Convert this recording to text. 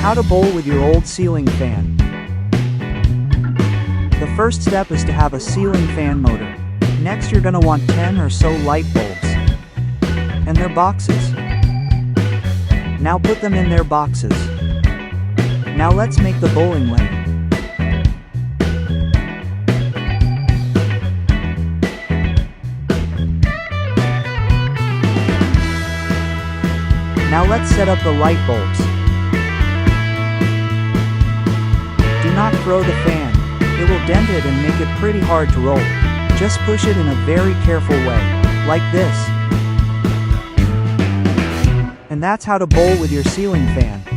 How to bowl with your old ceiling fan. The first step is to have a ceiling fan motor. Next you're gonna want 10 or so light bulbs. And their boxes. Now put them in their boxes. Now let's make the bowling lane. Now let's set up the light bulbs. Do not throw the fan, it will dent it and make it pretty hard to roll. Just push it in a very careful way, like this. And that's how to bowl with your ceiling fan.